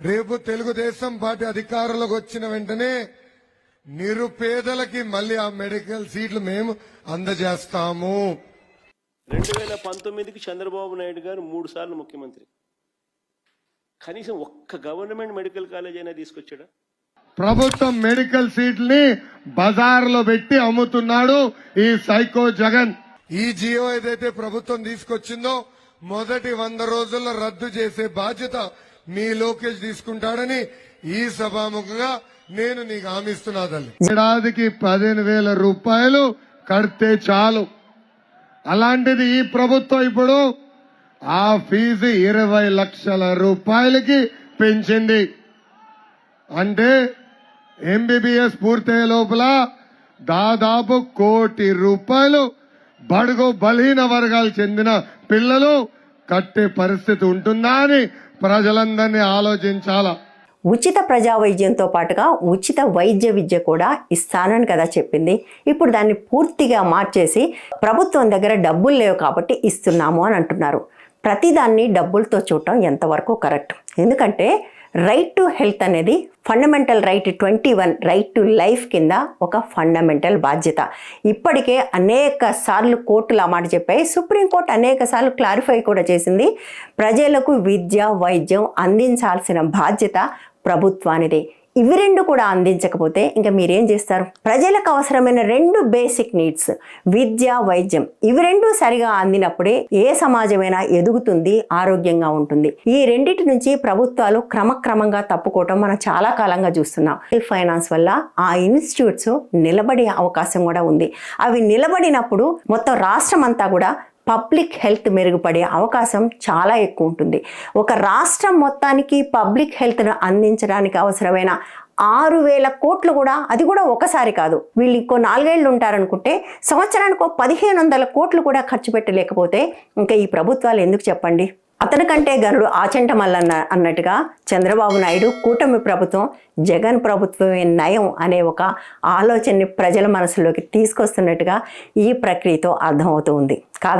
రేపు తెలుగుదేశం పార్టీ అధికారంలోకి వచ్చిన వెంటనే నిరుపేదలకి మళ్ళీ ఆ మెడికల్ సీట్లు మేము అందజేస్తాము. 2019కి చంద్రబాబు నాయుడు గారు 3 సార్లు ముఖ్యమంత్రి. కనీసం ఒక్క గవర్నమెంట్ మెడికల్ కాలేజ్ అయినా తీసుకొచ్చాడా? ప్రభుత్వం మెడికల్ సీట్లని బజార్లో పెట్టి అమ్ముతున్నాడు ఈ సైకో జగన్. ఈ జియో ఏదైతే ప్రభుత్వం తీసుకొచ్చిందో మొదటి 100 రోజుల్లో రద్దు చేసే బాధ్యత మీ లోకేష్ తీసుకుంటాడని ఈ సభాముఖంగా నేను నీకు హామీ ఇస్తున్నా తల్లి. ఏడాదికి 15,000 రూపాయలు కడితే చాలు. అలాంటిది ఈ ప్రభుత్వం ఇప్పుడు ఆ ఫీజు 20 లక్షల రూపాయలకి పెంచింది. అంటే ఎంబీబీఎస్ పూర్తయ్యే లోపల దాదాపు 1 కోటి రూపాయలు బడుగు బలహీన వర్గాలు చెందిన పిల్లలు కట్టే పరిస్థితి ఉంటుందా అని ప్రజలందరినీ ఆలోచించాలా. ఉచిత ప్రజా వైద్యంతో పాటుగా ఉచిత వైద్య విద్య కూడా ఇస్తానని కదా చెప్పింది. ఇప్పుడు దాన్ని పూర్తిగా మార్చేసి ప్రభుత్వం దగ్గర డబ్బులు లేవు కాబట్టి ఇస్తున్నాము అని అంటున్నారు. ప్రతిదాన్ని డబ్బులతో చూడటం ఎంతవరకు కరెక్ట్? ఎందుకంటే రైట్ టు హెల్త్ అనేది fundamental right 21 right to life కింద ఒక ఫండమెంటల్ బాధ్యత. ఇప్పటికే అనేక సార్లు కోర్టులు ఆ మాట చెప్పాయి. సుప్రీంకోర్టు అనేక సార్లు క్లారిఫై కూడా చేసింది. ప్రజలకు విద్య వైద్యం అందించాల్సిన బాధ్యత ప్రభుత్వానిదే. ఇవి రెండు కూడా అందించకపోతే ఇంకా మీరేం చేస్తారు? ప్రజలకు అవసరమైన 2 బేసిక్ నీడ్స్ విద్య వైద్యం, ఇవి రెండు సరిగా అందినప్పుడే ఏ సమాజమైనా ఎదుగుతుంది, ఆరోగ్యంగా ఉంటుంది. ఈ రెండిటి నుంచి ప్రభుత్వాలు క్రమక్రమంగా తప్పుకోవటం మనం చాలా కాలంగా చూస్తున్నాం. ఫైనాన్స్ వల్ల ఆ ఇన్స్టిట్యూట్స్ నిలబడే అవకాశం కూడా ఉంది. అవి నిలబడినప్పుడు మొత్తం రాష్ట్రం అంతా కూడా పబ్లిక్ హెల్త్ మెరుగుపడే అవకాశం చాలా ఎక్కువ ఉంటుంది. ఒక రాష్ట్రం మొత్తానికి పబ్లిక్ హెల్త్ను అందించడానికి అవసరమైన 6,000 కోట్లు కూడా, అది కూడా ఒకసారి కాదు, వీళ్ళు ఇంకో 4 ఏళ్ళు ఉంటారనుకుంటే సంవత్సరానికి 1,500 కోట్లు కూడా ఖర్చు పెట్టలేకపోతే ఇంకా ఈ ప్రభుత్వాలు ఎందుకు చెప్పండి? అతనికంటే గనుడు ఆచంట మల్లన్న అన్నట్టుగా చంద్రబాబు నాయుడు కూటమి ప్రభుత్వం జగన్ ప్రభుత్వమే నయం అనే ఒక ఆలోచనని ప్రజల మనసులోకి తీసుకొస్తున్నట్టుగా ఈ ప్రక్రియతో అర్థమవుతూ ఉంది కాదా?